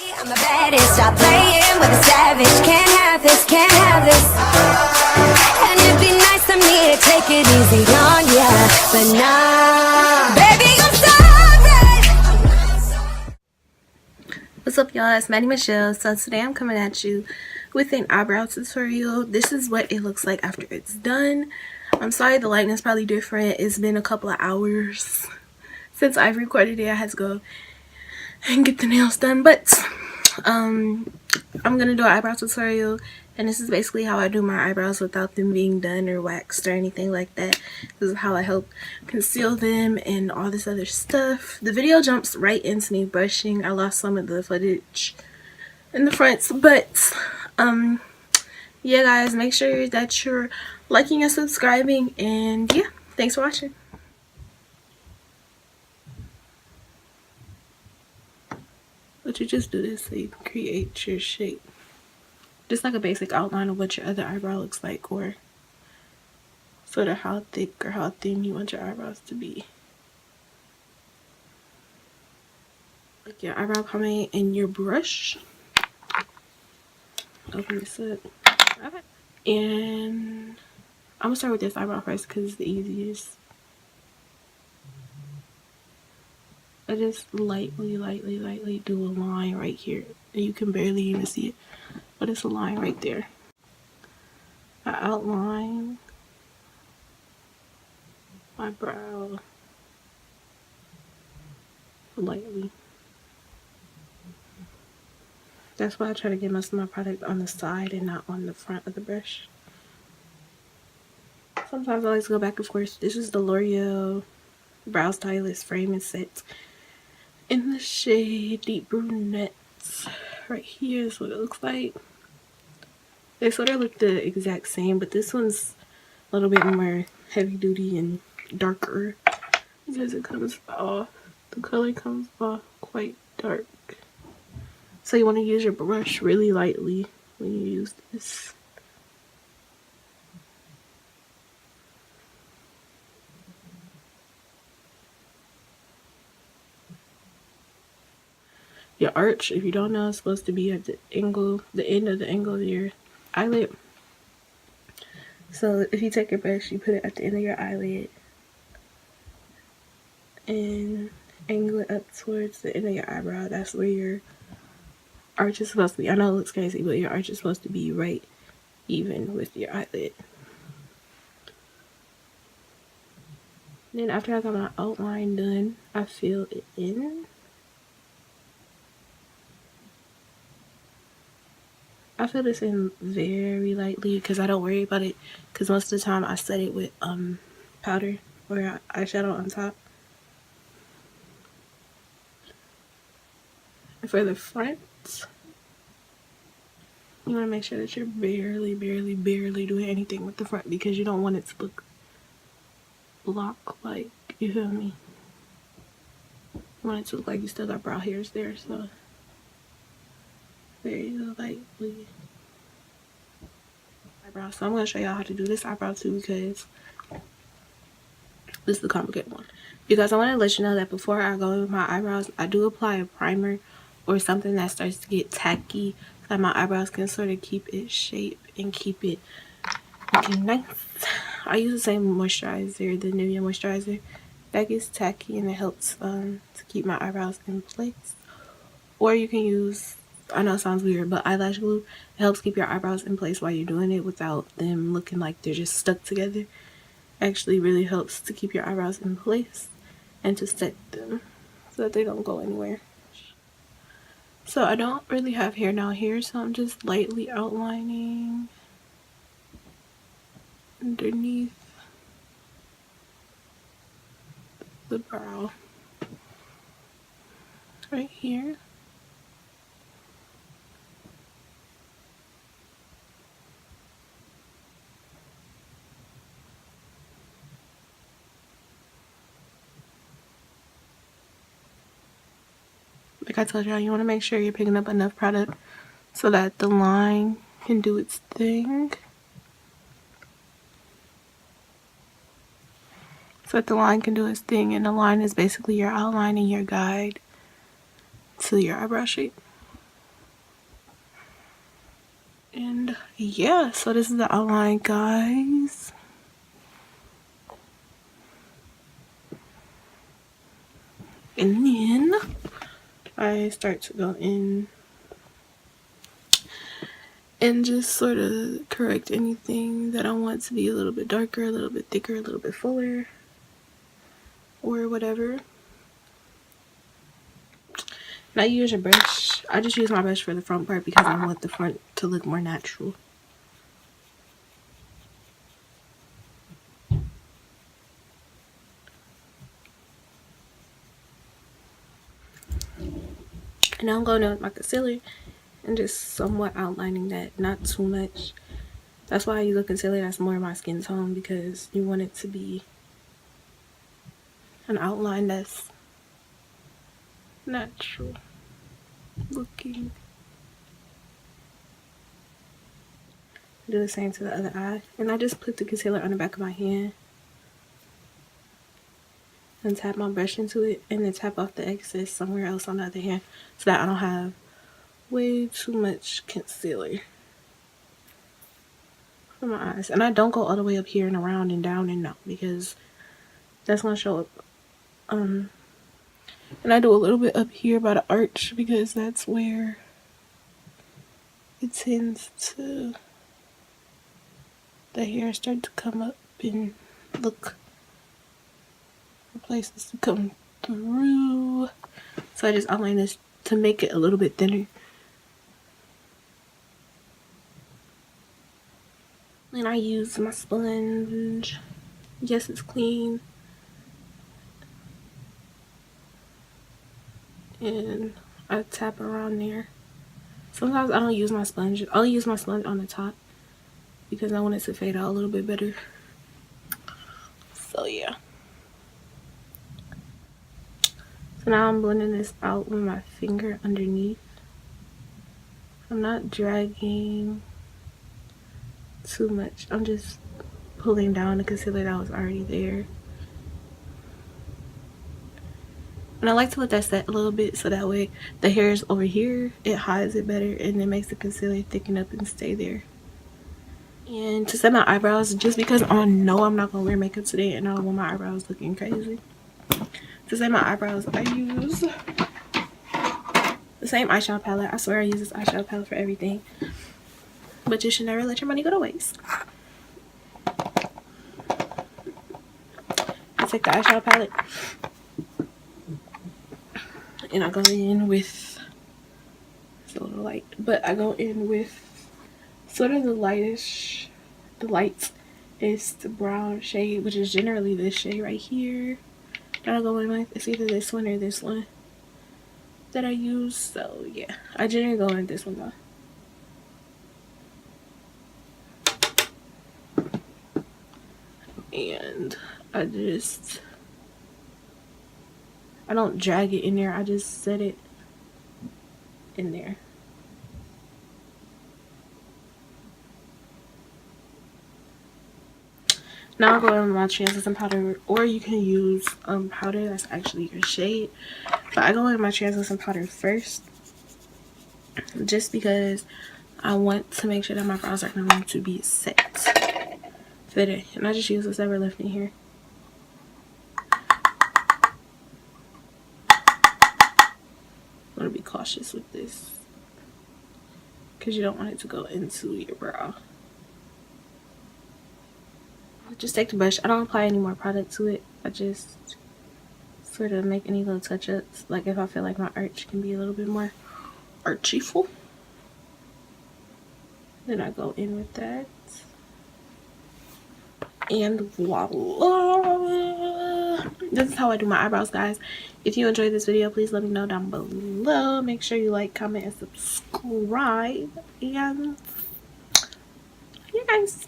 I'm a baddie, stop playing with a savage. Can't have this, can't have this. And it'd be nice of me to take it easy on ya, but nah, baby, I'm sorry. What's up, y'all? It's Maddie.michele. So today I'm coming at you with an eyebrow tutorial. This is what it looks like after it's done. I'm sorry the lighting is probably different. It's been a couple of hours since I've recorded it. I had to go and get the nails done, but I'm gonna do an eyebrow tutorial, and this is basically how I do my eyebrows without them being done or waxed or anything like that. This is how I help conceal them and all this other stuff. The video jumps right into me brushing. I lost some of the footage in the fronts, but yeah guys, make sure that you're liking and subscribing, and yeah, thanks for watching. But you just do this so you can create your shape. Just like a basic outline of what your other eyebrow looks like, or sort of how thick or how thin you want your eyebrows to be. Like your eyebrow pomade and your brush. Open this up. And I'm gonna start with this eyebrow first because it's the easiest. I just lightly do a line right here. And you can barely even see it, but it's a line right there. I outline my brow lightly. That's why I try to get most of my product on the side and not on the front of the brush. Sometimes I like to go back and forth. This is the L'Oreal Brow Stylist Frame and Set in the shade Deep Brunette. Right here is what it looks like. They sort of look the exact same, but this one's a little bit more heavy duty and darker because it comes off, the color comes off quite dark. So you want to use your brush really lightly when you use this. Your arch, if you don't know, is supposed to be at the angle, the end of the angle of your eyelid. So if you take your brush, you put it at the end of your eyelid and angle it up towards the end of your eyebrow. That's where your arch is supposed to be. I know it looks crazy, but your arch is supposed to be right even with your eyelid. Then after I got my outline done, I fill it in. I fill this in very lightly because I don't worry about it, because most of the time I set it with powder or eyeshadow on top. And for the front, you want to make sure that you're barely doing anything with the front, because you don't want it to look block-like, you feel me? You want it to look like you still got brow hairs there, so very lightly. Eyebrow. So I'm going to show y'all how to do this eyebrow too, because this is the complicated one. Because I want to let you know that before I go in with my eyebrows, I do apply a primer or something that starts to get tacky, so that my eyebrows can sort of keep its shape and keep it looking nice. I use the same moisturizer, the Nivea moisturizer. That gets tacky and it helps to keep my eyebrows in place. Or you can use, I know it sounds weird, but eyelash glue. It helps keep your eyebrows in place while you're doing it without them looking like they're just stuck together. Actually really helps to keep your eyebrows in place and to set them so that they don't go anywhere. So I don't really have hair down here, so I'm just lightly outlining underneath the brow right here. Like I told y'all, you want to make sure you're picking up enough product so that the line can do its thing. So that the line can do its thing, and the line is basically your outline and your guide to your eyebrow shape. And yeah, so this is the outline, guys. And then I start to go in and just sort of correct anything that I want to be a little bit darker, a little bit thicker, a little bit fuller, or whatever. And I use a brush. I just use my brush for the front part because I want the front to look more natural. And now I'm going in with my concealer and just somewhat outlining that, not too much. That's why I use a concealer that's more my skin tone, because you want it to be an outline that's natural looking. Do the same to the other eye. And I just put the concealer on the back of my hand and tap my brush into it, and then tap off the excess somewhere else on the other hand so that I don't have way too much concealer for my eyes. And I don't go all the way up here and around and down and out, because that's gonna show up. And I do a little bit up here by the arch, because that's where it tends to, the hair start to come up and look for places to come through. So I just outline this to make it a little bit thinner. And I use my sponge. Yes, it's clean. And I tap around there. Sometimes I don't use my sponge. I'll use my sponge on the top because I want it to fade out a little bit better. So yeah. So now I'm blending this out with my finger underneath. I'm not dragging too much. I'm just pulling down the concealer that was already there. And I like to let that set a little bit so that way the hair is over here, it hides it better, and it makes the concealer thicken up and stay there. And to set my eyebrows, just because I know I'm not gonna wear makeup today and I don't want my eyebrows looking crazy, to set my eyebrows, I use the same eyeshadow palette. I swear I use this eyeshadow palette for everything, but you should never let your money go to waste. I take the eyeshadow palette and I go in with, it's a little light, but I go in with sort of the lightish, the light is the brown shade, which is generally this shade right here that I go in with. It's either this one or this one that I use. So yeah, I generally go in this one though. And I don't drag it in there, I just set it in there. Now I'll go in with my translucent powder, or you can use powder that's actually your shade. But I go in with my translucent powder first, just because I want to make sure that my brows are going to be set fitted. And I just use this ever lifting here. I'm going to be cautious with this because you don't want it to go into your brow. Just take the brush. I don't apply any more product to it. I just sort of make any little touch-ups, like if I feel like my arch can be a little bit more archy-ful. Then I go in with that. And voila! This is how I do my eyebrows, guys. If you enjoyed this video, please let me know down below. Make sure you like, comment, and subscribe. And yeah, guys.